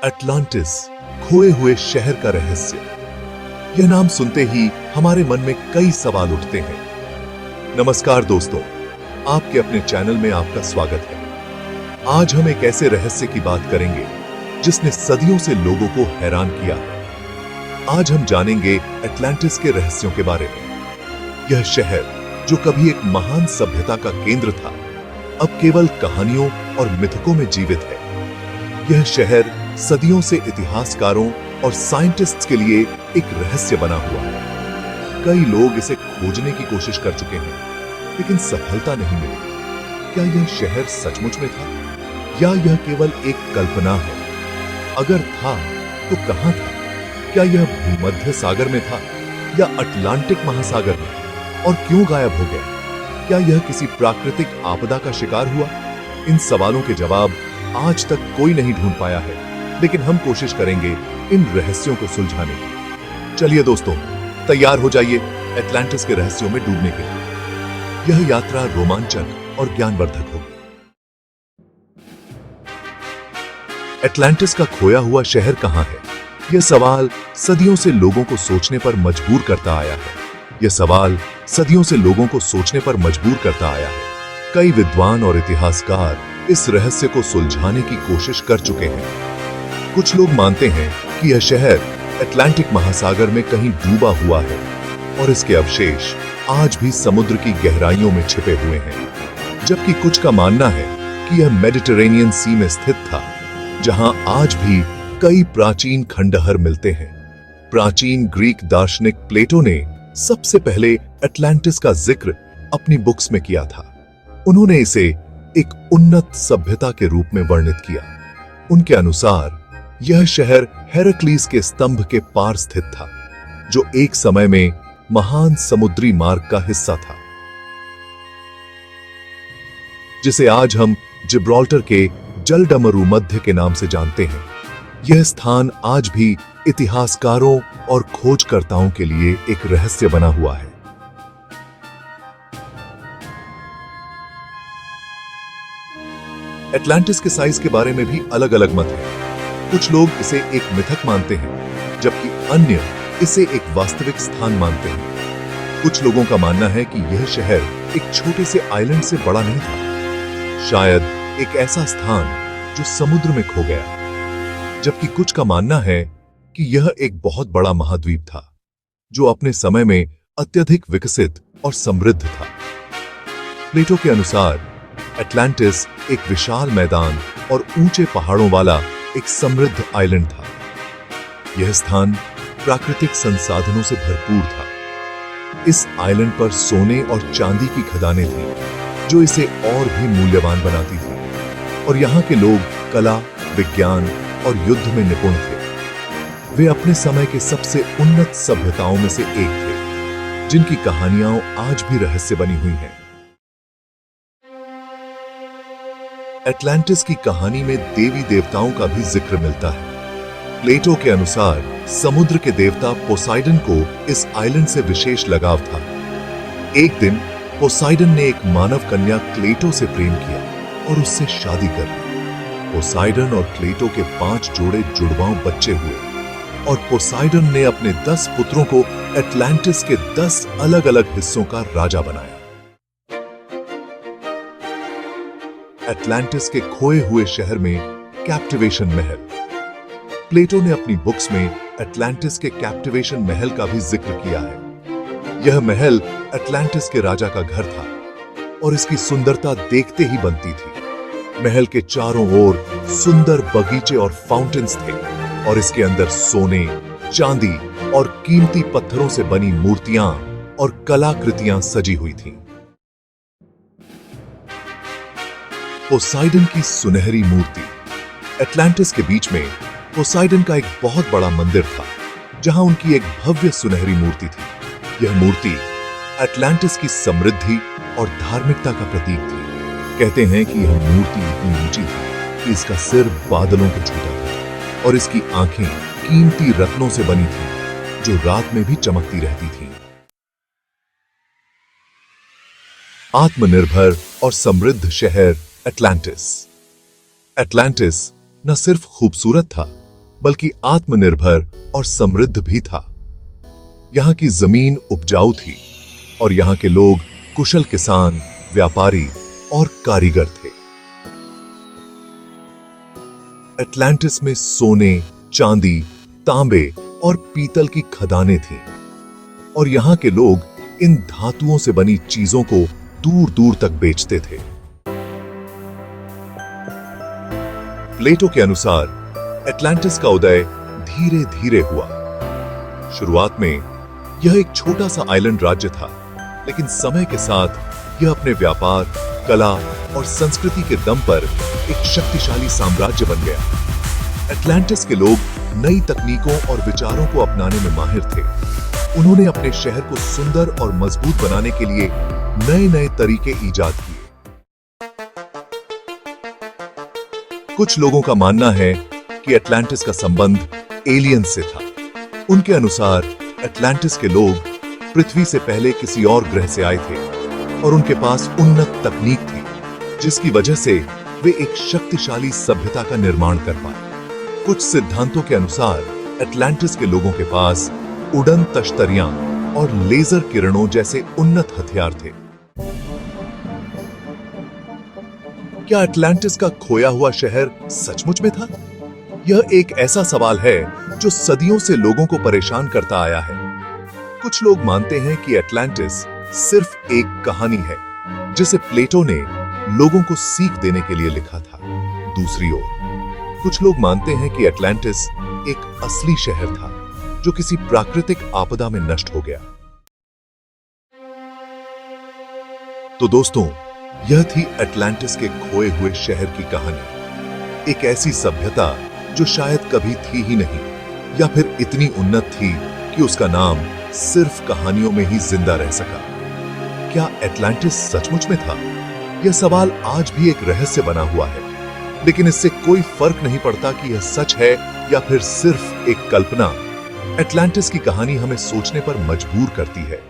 Atlantis, खोए हुए शहर का रहस्य। यह नाम सुनते ही हमारे मन में कई सवाल उठते हैं। नमस्कार दोस्तों, आपके अपने चैनल में आपका स्वागत है। आज हम एक ऐसे रहस्य की बात करेंगे जिसने सदियों से लोगों को हैरान किया है। आज हम जानेंगे अटलांटिस के रहस्यों के बारे में। यह शहर जो कभी एक महान सभ्यता का केंद्र था, अब केवल कहानियों और मिथकों में जीवित है। यह शहर सदियों से इतिहासकारों और साइंटिस्ट्स के लिए एक रहस्य बना हुआ है। कई लोग इसे खोजने की कोशिश कर चुके हैं, लेकिन सफलता नहीं मिली। क्या यह शहर सचमुच में था या यह केवल एक कल्पना है? अगर था तो कहां था? क्या यह भूमध्य सागर में था या अटलांटिक महासागर में? और क्यों गायब हो गया? क्या यह किसी प्राकृतिक आपदा का शिकार हुआ? इन सवालों के जवाब आज तक कोई नहीं ढूंढ पाया है, लेकिन हम कोशिश करेंगे इन रहस्यों को सुलझाने की। चलिए दोस्तों, तैयार हो जाइए अटलांटिस के रहस्यों में डूबने के लिए। यह यात्रा रोमांचक और ज्ञानवर्धक होगी। अटलांटिस का खोया हुआ शहर कहां है? यह सवाल सदियों से लोगों को सोचने पर मजबूर करता आया है। यह सवाल सदियों से लोगों को सोचने पर मजबूर करता आया है। कई विद्वान और इतिहासकार इस रहस्य को सुलझाने की कोशिश कर चुके हैं। कुछ लोग मानते हैं कि यह शहर अटलांटिक महासागर में कहीं डूबा हुआ है और इसके अवशेष आज भी समुद्र की गहराइयों में छिपे हुए हैं, जबकि कुछ का मानना है कि यह मेडिटेरेनियन सी में स्थित था, जहां आज भी कई प्राचीन खंडहर मिलते हैं। प्राचीन ग्रीक दार्शनिक प्लेटो ने सबसे पहले अटलांटिस का जिक्र अपनी बुक्स में किया था। उन्होंने इसे एक उन्नत सभ्यता के रूप में वर्णित किया। उनके अनुसार यह शहर हेराक्लीस के स्तंभ के पार स्थित था, जो एक समय में महान समुद्री मार्ग का हिस्सा था, जिसे आज हम जिब्राल्टर के जलडमरू मध्य के नाम से जानते हैं। यह स्थान आज भी इतिहासकारों और खोजकर्ताओं के लिए एक रहस्य बना हुआ है। अटलांटिस के साइज के बारे में भी अलग अलग मत हैं। कुछ लोग इसे एक मिथक मानते हैं, जबकि अन्य इसे एक वास्तविक स्थान मानते हैं। कुछ लोगों का मानना है कि यह शहर एक छोटे से आइलैंड से बड़ा नहीं था, शायद एक ऐसा स्थान जो समुद्र में खो गया, जबकि कुछ का मानना है कि यह एक बहुत बड़ा महाद्वीप था, जो अपने समय में अत्यधिक विकसित और समृद्ध था। प्लेटो के अनुसार अटलांटिस एक विशाल मैदान और ऊंचे पहाड़ों वाला एक समृद्ध आइलैंड था। यह स्थान प्राकृतिक संसाधनों से भरपूर था। इस आइलैंड पर सोने और चांदी की खदानें थीं, जो इसे और भी मूल्यवान बनाती थी। और यहाँ के लोग कला, विज्ञान और युद्ध में निपुण थे। वे अपने समय के सबसे उन्नत सभ्यताओं में से एक थे, जिनकी कहानियां आज भी रहस्य बनी हुई हैं। अटलांटिस की कहानी में देवी देवताओं का भी जिक्र मिलता है। प्लेटो के अनुसार समुद्र के देवता पोसाइडन को इस आइलैंड से विशेष लगाव था। एक दिन पोसाइडन ने एक मानव कन्या क्लेटो से प्रेम किया और उससे शादी कर ली। पोसाइडन और क्लेटो के 5 जोड़े जुड़वां बच्चे हुए और पोसाइडन ने अपने 10 पुत्रों को अटलांटिस के 10 अलग अलग हिस्सों का राजा बनाया। अटलांटिस के खोए हुए शहर में कैप्टिवेशन महल। प्लेटो ने अपनी बुक्स में अटलांटिस के कैप्टिवेशन महल का भी जिक्र किया है। यह महल अटलांटिस के राजा का घर था और इसकी सुंदरता देखते ही बनती थी। महल के चारों ओर सुंदर बगीचे और फाउंटेन्स थे और इसके अंदर सोने, चांदी और कीमती पत्थरों से बनी मूर्तियां और कलाकृतियां सजी हुई थीं। पोसाइडन की सुनहरी मूर्ति। अटलांटिस के बीच में पोसाइडन का एक बहुत बड़ा मंदिर था, जहां उनकी एक भव्य सुनहरी मूर्ति थी। यह मूर्ति अटलांटिस की समृद्धि और धार्मिकता का प्रतीक थी। कहते हैं कि यह मूर्ति इतनी ऊंची थी कि इसका सिर बादलों को छूता था और इसकी आंखें कीमती रत्नों से बनी थीं, जो रात में भी चमकती रहती थीं। आत्मनिर्भर और समृद्ध शहर अटलांटिस। अटलांटिस न सिर्फ खूबसूरत था, बल्कि आत्मनिर्भर और समृद्ध भी था। यहां की जमीन उपजाऊ थी और यहां के लोग कुशल किसान, व्यापारी और कारीगर थे। एटलांटिस में सोने, चांदी, तांबे और पीतल की खदानें थीं और यहां के लोग इन धातुओं से बनी चीजों को दूर दूर तक बेचते थे। प्लेटो के अनुसार एटलांटिस का उदय धीरे धीरे हुआ। शुरुआत में यह एक छोटा सा आइलैंड राज्य था, लेकिन समय के साथ यह अपने व्यापार, कला और संस्कृति के दम पर एक शक्तिशाली साम्राज्य बन गया। एटलांटिस के लोग नई तकनीकों और विचारों को अपनाने में माहिर थे। उन्होंने अपने शहर को सुंदर और मजबूत बनाने के लिए नए नए तरीके ईजाद किए। कुछ लोगों का मानना है कि एटलांटिस का संबंध एलियन से था। उनके अनुसार एटलांटिस के लोग पृथ्वी से पहले किसी और ग्रह से आए थे और उनके पास उन्नत तकनीक थी, जिसकी वजह से वे एक शक्तिशाली सभ्यता का निर्माण कर पाए। कुछ सिद्धांतों के अनुसार एटलांटिस के लोगों के पास उड़न तश्तरियां और लेजर किरणों जैसे उन्नत हथियार थे। क्या एटलांटिस का खोया हुआ शहर सचमुच में था? यह एक ऐसा सवाल है जो सदियों से लोगों को परेशान करता आया है। कुछ लोग मानते हैं कि एटलांटिस सिर्फ एक कहानी है जिसे प्लेटो ने लोगों को सीख देने के लिए लिखा था। दूसरी ओर कुछ लोग मानते हैं कि एटलांटिस एक असली शहर था जो किसी प्राकृतिक आपदा में नष्ट हो गया। तो दोस्तों, यह थी एटलांटिस के खोए हुए शहर की कहानी। एक ऐसी सभ्यता जो शायद कभी थी ही नहीं, या फिर इतनी उन्नत थी कि उसका नाम सिर्फ कहानियों में ही जिंदा रह सका। क्या एटलांटिस सचमुच में था? यह सवाल आज भी एक रहस्य बना हुआ है, लेकिन इससे कोई फर्क नहीं पड़ता कि यह सच है या फिर सिर्फ एक कल्पना। एटलांटिस की कहानी हमें सोचने पर मजबूर करती है।